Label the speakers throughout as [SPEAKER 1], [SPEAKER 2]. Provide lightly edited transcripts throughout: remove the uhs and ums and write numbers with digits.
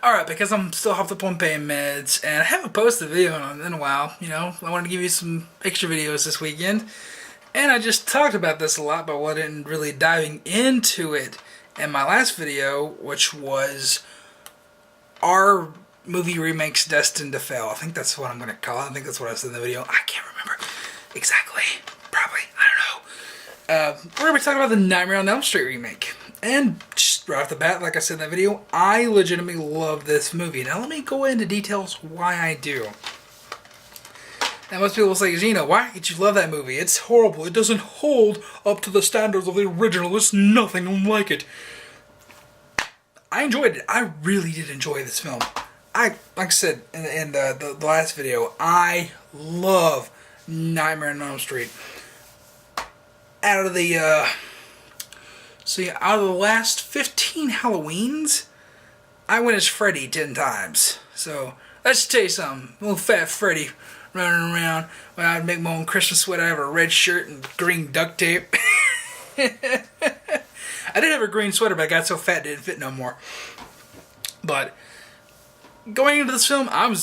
[SPEAKER 1] Alright, because I'm still hopped up on pain meds, and I haven't posted a video in a while, I wanted to give you some extra videos this weekend, and I just talked about this a lot, but wasn't really diving into it in my last video, which was our movie remakes destined to fail. I think that's what I'm going to call it. I think that's what I said in the video. I can't remember exactly. Probably. I don't know. We're going to be talking about the Nightmare on Elm Street remake. And just right off the bat, like I said in that video, I legitimately love this movie. Now let me go into details why I do. Now most people will say, Gino, why did you love that movie? It's horrible. It doesn't hold up to the standards of the original. There's nothing like it. I enjoyed it. I really did enjoy this film. Like I said in the last video, I love Nightmare on Elm Street. Out of the out of the last 15 Halloweens, I went as Freddy 10 times. So let's tell you something. Little fat Freddy running around. When I'd make my own Christmas sweater, I have a red shirt and green duct tape. I did have a green sweater, but I got so fat it didn't fit no more. But going into this film, I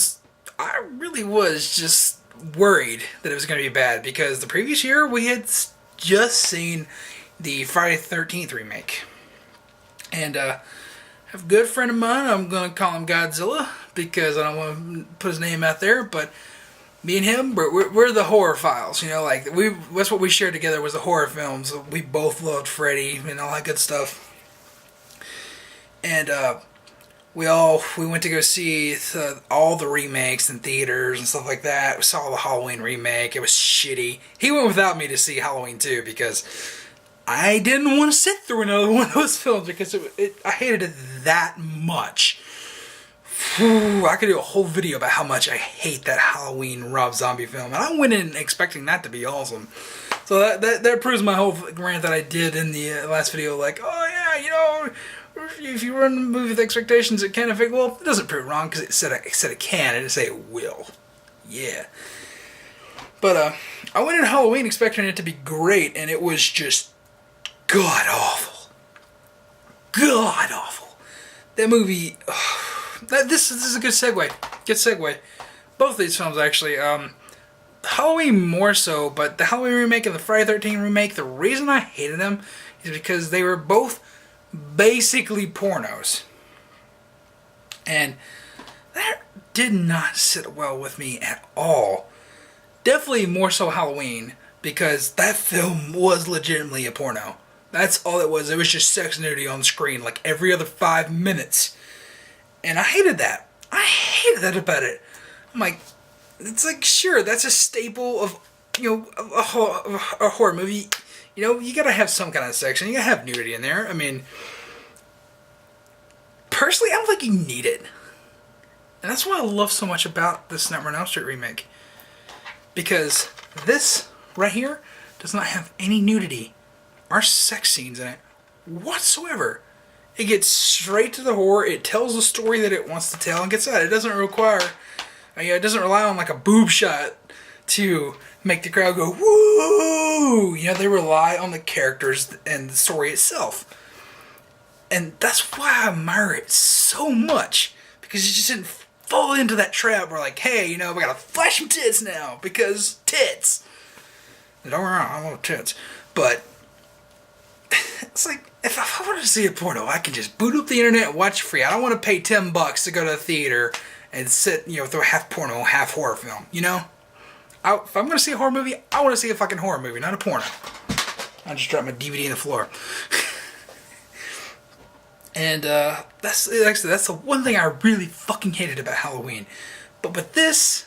[SPEAKER 1] really was just worried that it was going to be bad, because the previous year we had just seen the Friday the 13th remake. And I have a good friend of mine, I'm going to call him Godzilla, because I don't want to put his name out there, but me and him, we're the horror files, that's what we shared together, was the horror films. We both loved Freddy and all that good stuff. And we went to go see all the remakes in theaters and stuff like that. We saw the Halloween remake. It was shitty. He went without me to see Halloween 2 because I didn't want to sit through another one of those films, because I hated it that much. I could do a whole video about how much I hate that Halloween Rob Zombie film, and I went in expecting that to be awesome. So that proves my whole rant that I did in the last video, like, oh yeah, if you run a movie with expectations, it can affect. Well, it doesn't prove it wrong, because it said it can, it didn't say it will. Yeah. But I went in Halloween expecting it to be great, and it was just god awful. God awful. That movie. This is a good segue. Good segue. Both of these films, actually. Halloween more so, but the Halloween remake and the Friday the 13th remake, the reason I hated them is because they were both basically pornos. And that did not sit well with me at all. Definitely more so Halloween, because that film was legitimately a porno. That's all it was. It was just sex and nudity on screen like every other 5 minutes. And I hated that. I hated that about it. I'm like, it's like, sure, that's a staple of, a horror movie. You gotta have some kind of sex, and you gotta have nudity in there. I mean, personally, I don't think you need it. And that's what I love so much about this Nightmare on Elm Street remake. Because this, right here, does not have any nudity or sex scenes in it whatsoever. It gets straight to the horror. It tells the story that it wants to tell and gets out. It doesn't require, it doesn't rely on like a boob shot to make the crowd go, woo! They rely on the characters and the story itself. And that's why I admire it so much. Because you just didn't fall into that trap where, like, hey, we gotta flash some tits now, because tits. Don't get me wrong, I love tits. But it's like, if I want to see a porno, I can just boot up the internet and watch it free. I don't want to pay $10 to go to the theater and sit, through half porno, half horror film, If I'm going to see a horror movie, I want to see a fucking horror movie, not a porno. I just dropped my DVD on the floor. And that's the one thing I really fucking hated about Halloween. But with this,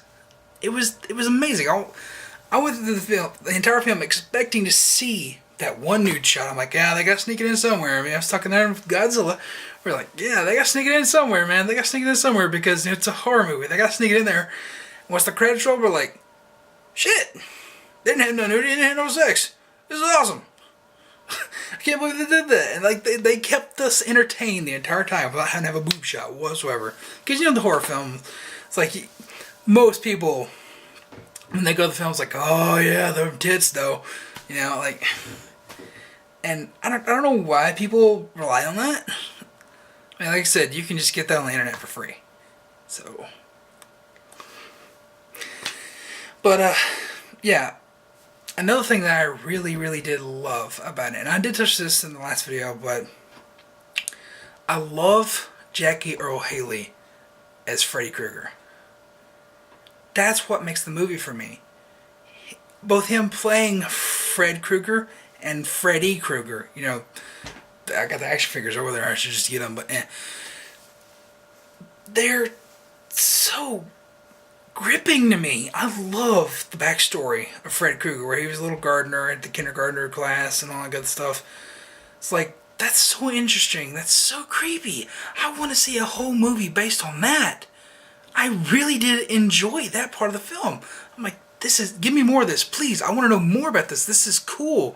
[SPEAKER 1] it was amazing. I went through the entire film expecting to see that one nude shot. I'm like, yeah, they got to sneak it in somewhere. I was talking there with Godzilla. We're like, yeah, they got to sneak it in somewhere, man. They got to sneak it in somewhere, because it's a horror movie. They got to sneak it in there. And once the credits roll, we're like, shit. They didn't have no nudity. They didn't have no sex. This is awesome. I can't believe they did that. And they kept us entertained the entire time without having to have a boob shot whatsoever. Because the horror film, it's like, most people, when they go to the film, it's like, oh yeah, the tits though. And I don't know why people rely on that. I mean, like I said, you can just get that on the internet for free. So, but yeah. Another thing that I really, really did love about it, and I did touch this in the last video, but I love Jackie Earle Haley as Freddy Krueger. That's what makes the movie for me. Both him playing Fred Krueger and Freddy Krueger. You know, I got the action figures over there. I should just get them, but they're so gripping to me. I love the backstory of Fred Krueger, where he was a little gardener at the kindergartner class and all that good stuff. It's like, that's so interesting. That's so creepy. I want to see a whole movie based on that. I really did enjoy that part of the film. I'm like, give me more of this, please. I want to know more about this. This is cool.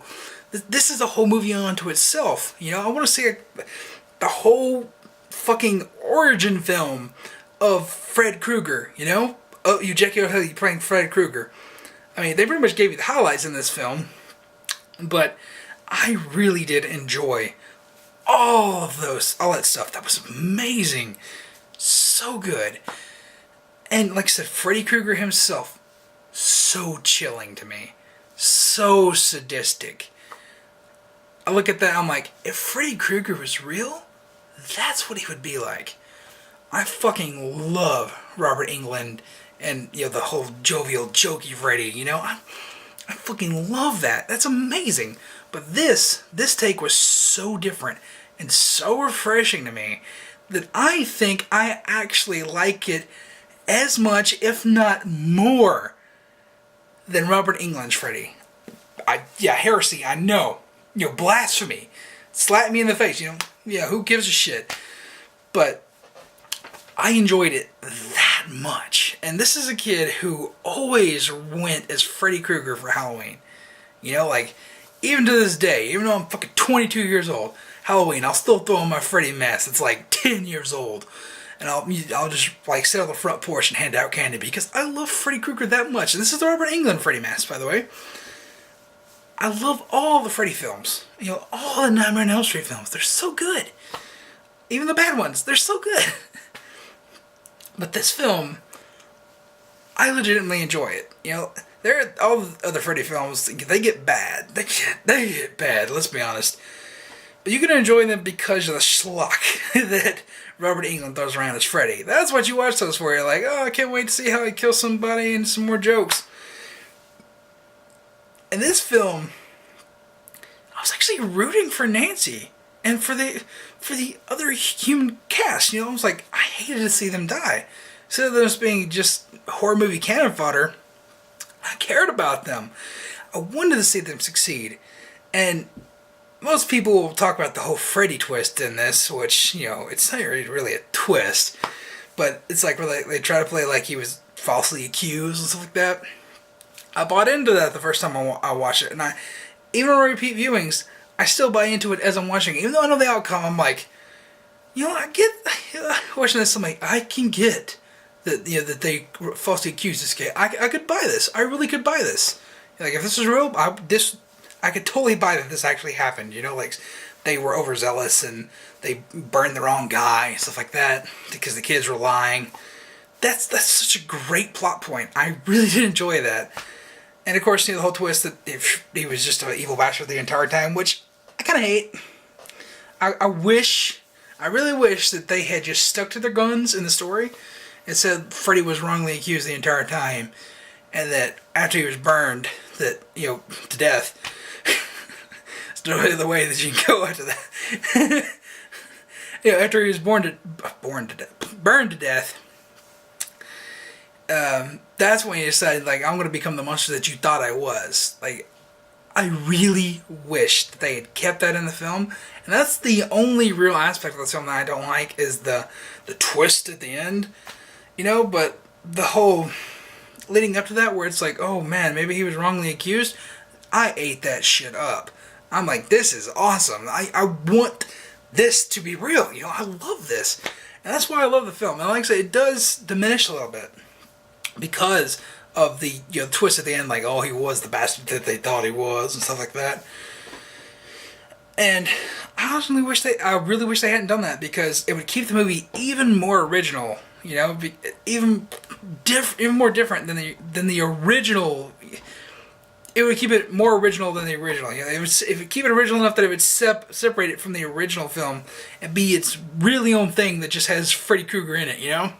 [SPEAKER 1] This is a whole movie unto itself. You know, I want to see the whole fucking origin film of Fred Krueger, you know? Oh, you Jackie Earle Haley playing Fred Krueger. I mean, they pretty much gave you the highlights in this film, but I really did enjoy all that stuff. That was amazing. So good. And like I said, Freddy Krueger himself, so chilling to me. So sadistic. I look at that, I'm like, if Freddy Krueger was real, that's what he would be like. I fucking love Robert Englund and, you know, the whole jovial, jokey Freddy, you know? I fucking love that. That's amazing. But this take was so different and so refreshing to me that I think I actually like it as much, if not more, than Robert Englund's Freddy. Yeah, heresy, I know. You know, blasphemy. Slap me in the face, you know? Yeah, who gives a shit? But I enjoyed it that much. And this is a kid who always went as Freddy Krueger for Halloween. You know, like, even to this day, even though I'm fucking 22 years old, Halloween, I'll still throw on my Freddy mask that's like 10 years old. And I'll just like sit on the front porch and hand out candy because I love Freddy Krueger that much. And this is the Robert Englund Freddy mask, by the way. I love all the Freddy films. You know, all the Nightmare on Elm Street films. They're so good. Even the bad ones, they're so good. But this film, I legitimately enjoy it. You know, all the other Freddy films, they get bad. They get bad, let's be honest. But you can enjoy them because of the schlock that Robert Englund throws around as Freddy. That's what you watch those for. You're like, oh, I can't wait to see how he kills somebody and some more jokes. In this film, I was actually rooting for Nancy and for the other human cast. You know, I was like, I hated to see them die. Instead of them just being just horror movie cannon fodder, I cared about them. I wanted to see them succeed. And most people will talk about the whole Freddy twist in this, which, you know, it's not really a twist. But it's like where they try to play like he was falsely accused and stuff like that. I bought into that the first time I watched it. And even on repeat viewings, I still buy into it as I'm watching it. Even though I know the outcome, I'm like, you know, watching this, I'm like, I can get that, you know, that they falsely accused this guy. I could buy this. I really could buy this. Like, if this was real, I could totally buy that this actually happened. You know, like, they were overzealous and they burned the wrong guy and stuff like that because the kids were lying. That's such a great plot point. I really did enjoy that. And of course, you know, the whole twist that if he was just an evil bastard the entire time, which I kind of hate. I really wish that they had just stuck to their guns in the story and said Freddy was wrongly accused the entire time, and that after he was burned, that, you know, to death. It's no other way that you can go after that. You know, after he was burned to death. That's when you decided, like, I'm going to become the monster that you thought I was. Like, I really wish that they had kept that in the film. And that's the only real aspect of the film that I don't like, is the twist at the end. You know, but the whole leading up to that where it's like, oh man, maybe he was wrongly accused. I ate that shit up. I'm like, this is awesome. I want this to be real. You know, I love this. And that's why I love the film. And like I said, it does diminish a little bit because of the, you know, twist at the end, like, oh, he was the bastard that they thought he was and stuff like that. And I really wish they hadn't done that, because it would keep the movie even more original. You know, even more different than the original. It would keep it more original than the original. You know, it would keep it original enough that it would separate it from the original film and be its really own thing that just has Freddy Krueger in it. You know,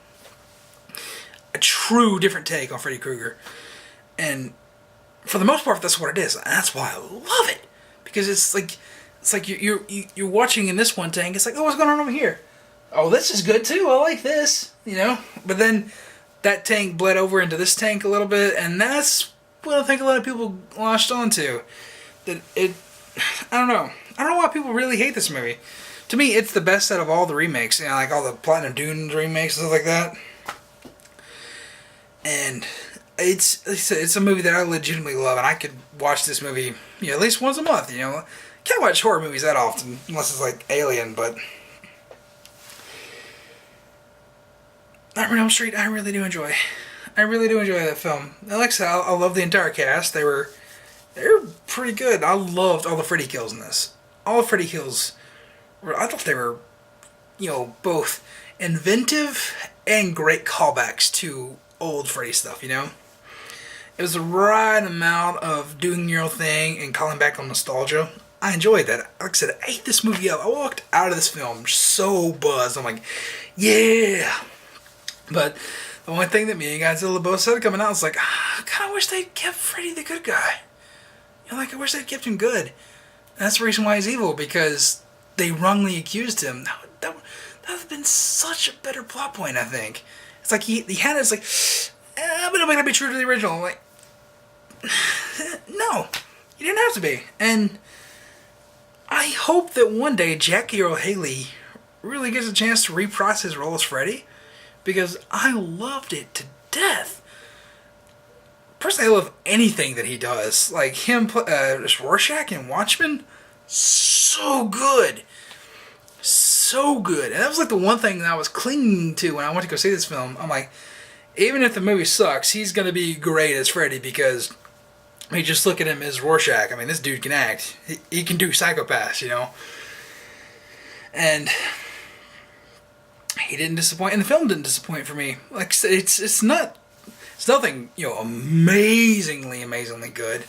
[SPEAKER 1] a true different take on Freddy Krueger, and for the most part, that's what it is. And that's why I love it, because it's like you're watching in this one tank. It's like, oh, what's going on over here? Oh, this is good too. I like this, you know. But then that tank bled over into this tank a little bit, and that's what I think a lot of people latched onto. That it, I don't know. I don't know why people really hate this movie. To me, it's the best out of all the remakes. You know, like all the Platinum Dunes remakes and stuff like that. And it's a movie that I legitimately love, and I could watch this movie, you know, at least once a month. You know, can't watch horror movies that often unless it's like Alien, but Nightmare on Elm Street, I really do enjoy. I really do enjoy that film. And like I said, I love the entire cast. They were pretty good. I loved all the Freddy kills in this. All the Freddy kills I thought they were, you know, both inventive and great callbacks to old Freddy stuff, you know? It was the right amount of doing your own thing and calling back on nostalgia. I enjoyed that. Like I said, I ate this movie up. I walked out of this film so buzzed. I'm like, yeah. But the only thing that me and Godzilla both said coming out was like, I kind of wish they'd kept Freddy the good guy. You know, like, I wish they'd kept him good. And that's the reason why he's evil, because they wrongly accused him. That would have been such a better plot point, I think. It's like he had it, it's like, but I'm going to be true to the original. I'm like, no, you didn't have to be. And I hope that one day Jackie Earle Haley really gets a chance to reprise his role as Freddy, because I loved it to death. Personally, I love anything that he does. Like him, Rorschach in Watchmen, so good. So good. And that was like the one thing that I was clinging to when I went to go see this film. I'm like, even if the movie sucks, he's going to be great as Freddy, because I mean, just look at him as Rorschach. I mean, this dude can act. He can do psychopaths, you know. And he didn't disappoint, and the film didn't disappoint for me. Like, it's nothing, you know, amazingly good,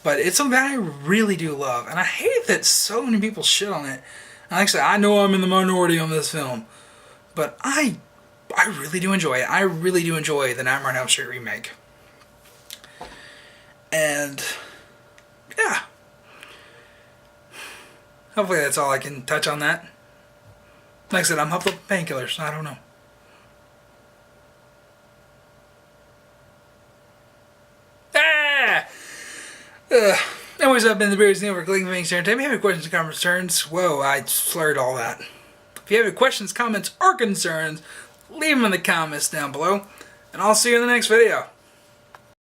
[SPEAKER 1] but it's something I really do love, and I hate that so many people shit on it. And like I said, I know I'm in the minority on this film, but I really do enjoy it. I really do enjoy the Nightmare on Elm Street remake. And yeah, hopefully that's all I can touch on that. Like I said, I'm hooked up painkillers. I don't know. Anyways, I've been the Beers Neil for Clicking Things Entertainment. If you have any questions, comments, concerns, whoa, I slurred all that. If you have any questions, comments, or concerns, leave them in the comments down below, and I'll see you in the next video.